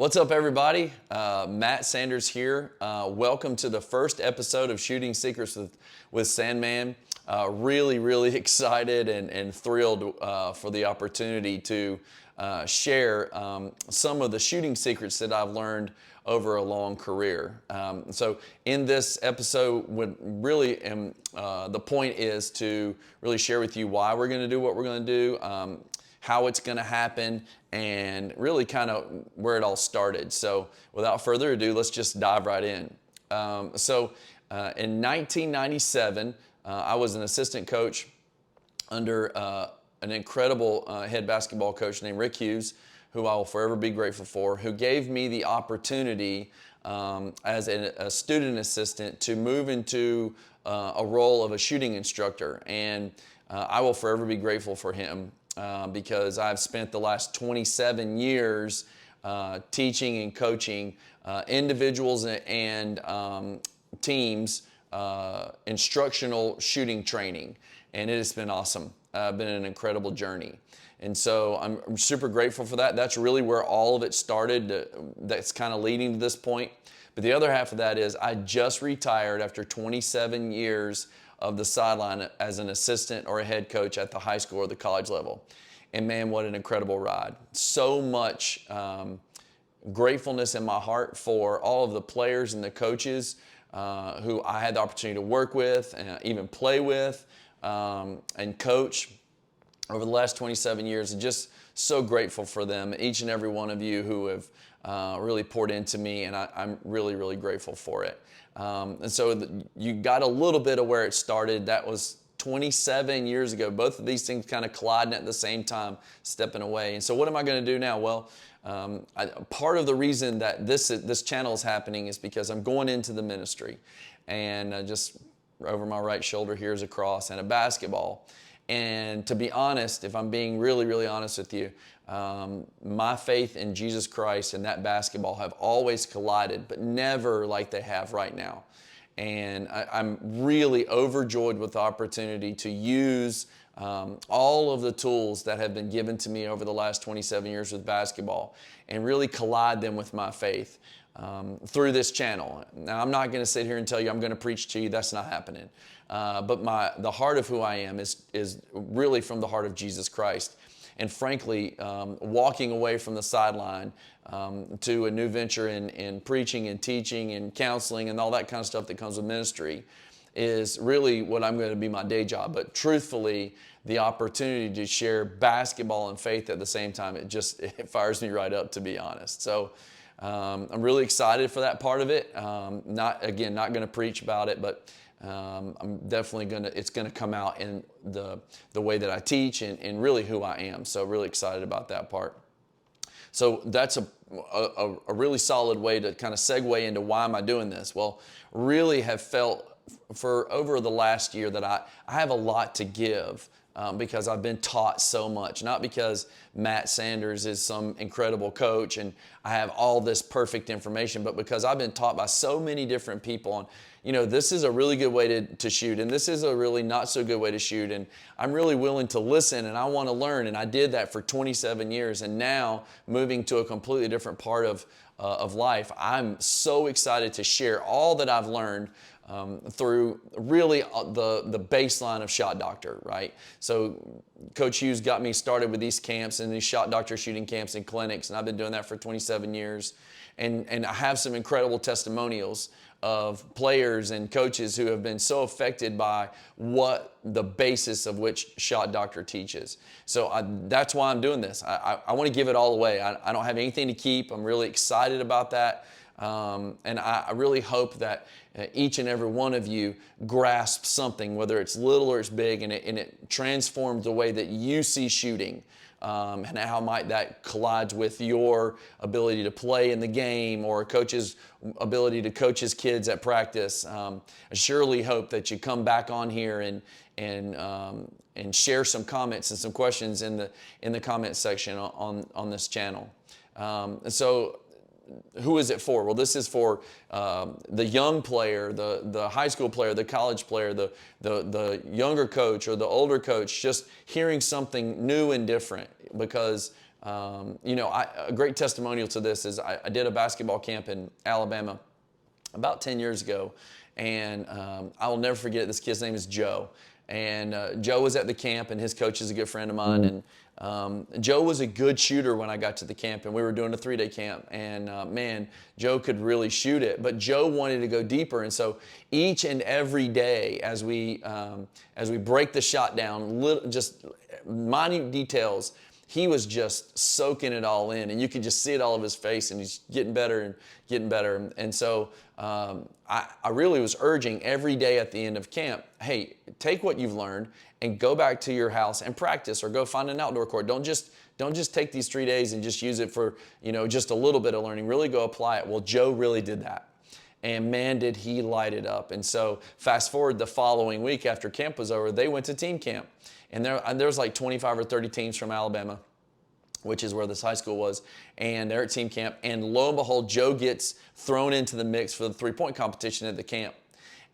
What's up, everybody? Matt Sanders here. Welcome to the first episode of Shooting Secrets with Sandman. Really excited and thrilled for the opportunity to share some of the shooting secrets that I've learned over a long career. So in this episode, the point is to really share with you why we're going to do what we're going to do, how it's going to happen, and really kind of where it all started. So without further ado, let's just dive right in. In 1997, I was an assistant coach under an incredible head basketball coach named Rick Hughes, who I will forever be grateful for, who gave me the opportunity as a student assistant to move into a role of a shooting instructor. And I will forever be grateful for him. Because I've spent the last 27 years teaching and coaching individuals and teams instructional shooting training, and it has been awesome. Been an incredible journey, and so I'm super grateful for that. That's really where all of it started. That's kind of leading to this point. But the other half of that is I just retired after 27 years of the sideline as an assistant or a head coach at the high school or the college level. And man, what an incredible ride. So much gratefulness in my heart for all of the players and the coaches who I had the opportunity to work with and even play with and coach over the last 27 years. And just so grateful for them, each and every one of you who have really poured into me, and I'm really grateful for it. And so you got a little bit of where it started. That was 27 years ago. Both of these things kind of colliding at the same time, stepping away. And so what am I going to do now? Well, part of the reason that this channel is happening is because I'm going into the ministry. And just over my right shoulder here is a cross and a basketball. And to be honest, if I'm being really honest with you, my faith in Jesus Christ and that basketball have always collided, but never like they have right now. And I'm really overjoyed with the opportunity to use all of the tools that have been given to me over the last 27 years with basketball and really collide them with my faith through this channel. Now, I'm not going to sit here and tell you I'm going to preach to you. That's not happening. But the heart of who I am is really from the heart of Jesus Christ. And frankly, walking away from the sideline to a new venture in preaching and teaching and counseling and all that kind of stuff that comes with ministry is really what I'm going to be my day job. But truthfully, the opportunity to share basketball and faith at the same time, it fires me right up, to be honest. So I'm really excited for that part of it. Not going to preach about it, but I'm definitely it's going to come out in the way that I teach and really who I am. So really excited about that part. So that's a really solid way to kind of segue into why am I doing this? Well, really have felt for over the last year that I have a lot to give because I've been taught so much, not because Matt Sanders is some incredible coach and I have all this perfect information, but because I've been taught by so many different people on, this is a really good way to shoot, and this is a really not so good way to shoot, and I'm really willing to listen, and I want to learn, and I did that for 27 years, and now moving to a completely different part of life, I'm so excited to share all that I've learned through really the baseline of Shot Doctor, right? So Coach Hughes got me started with these camps and these Shot Doctor shooting camps and clinics, and I've been doing that for 27 years, and I have some incredible testimonials of players and coaches who have been so affected by what the basis of which Shot Doctor teaches. So that's why I'm doing this. I want to give it all away. I don't have anything to keep. I'm really excited about that. And I really hope that each and every one of you grasps something, whether it's little or it's big, and it transforms the way that you see shooting. And how might that collide with your ability to play in the game or a coach's ability to coach his kids at practice. I surely hope that you come back on here and share some comments and some questions in the comment section on this channel. So who is it for? Well, this is for the young player, the high school player, the college player, the younger coach or the older coach, just hearing something new and different, because A great testimonial to this is I did a basketball camp in Alabama about 10 years ago, and I will never forget it. This kid's name is Joe. And Joe was at the camp, and his coach is a good friend of mine. And Joe was a good shooter when I got to the camp, and we were doing a 3-day camp. And man, Joe could really shoot it, but Joe wanted to go deeper. And so each and every day, as we break the shot down, just minute details, he was just soaking it all in, and you could just see it all of his face, and he's getting better and getting better. And so I really was urging every day at the end of camp, hey, take what you've learned and go back to your house and practice, or go find an outdoor court. Don't just take these 3 days and just use it for, just a little bit of learning. Really go apply it. Well, Joe really did that. And man, did he light it up. And so fast forward the following week after camp was over, they went to team camp. And there was like 25 or 30 teams from Alabama, which is where this high school was, and they're at team camp. And lo and behold, Joe gets thrown into the mix for the three-point competition at the camp.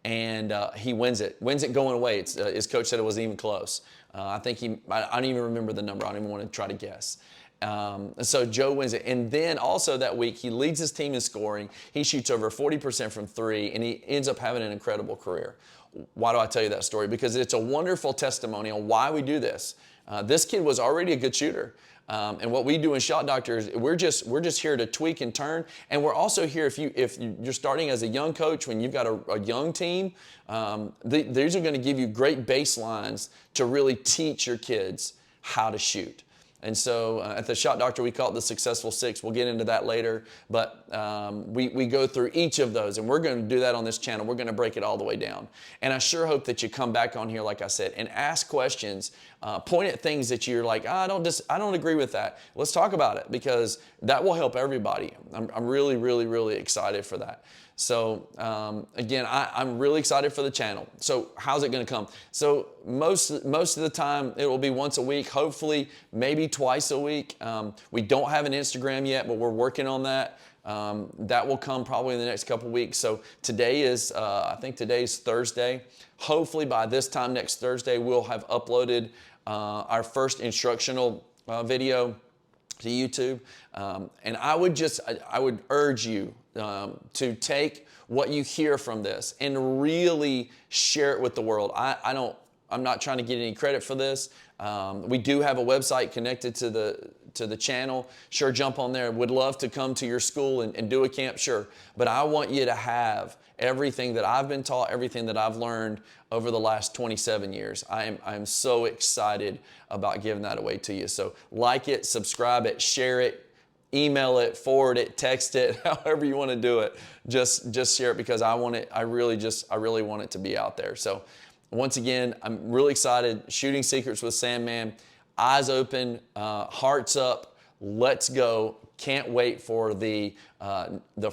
And he wins it going away. His coach said it wasn't even close. I don't even remember the number. I don't even want to try to guess. So Joe wins it. And then also that week, he leads his team in scoring. He shoots over 40% from three, and he ends up having an incredible career. Why do I tell you that story? Because it's a wonderful testimony on why we do this. This kid was already a good shooter. And what we do in Shot Doctor is we're just here to tweak and turn. And we're also here if you're starting as a young coach, when you've got a young team, these are going to give you great baselines to really teach your kids how to shoot. And so at the Shot Doctor, we call it the Successful Six. We'll get into that later. But we go through each of those, and we're going to do that on this channel. We're going to break it all the way down. And I sure hope that you come back on here, like I said, and ask questions. Point at things that you're like, I don't agree with that. Let's talk about it, because that will help everybody. I'm really, really, really excited for that. So again, I'm really excited for the channel. So how's it going to come? So most of the time it will be once a week, hopefully maybe twice a week. We don't have an Instagram yet, but we're working on that. That will come probably in the next couple weeks. So today is, I think today's Thursday. Hopefully by this time next Thursday, we'll have uploaded our first instructional video to YouTube. And I would urge you to take what you hear from this and really share it with the world. I'm not trying to get any credit for this. We do have a website connected to the channel. Sure, jump on there. Would love to come to your school and do a camp, sure. But I want you to have everything that I've been taught, everything that I've learned over the last 27 years. I'm so excited about giving that away to you. So like it, subscribe it, share it, email it, forward it, text it, however you want to do it. Just share it, because I really want it to be out there. So once again, I'm really excited. Shooting Secrets with Sandman. Eyes open, hearts up. Let's go. Can't wait for the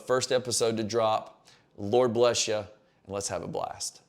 first episode to drop. Lord bless you, and let's have a blast.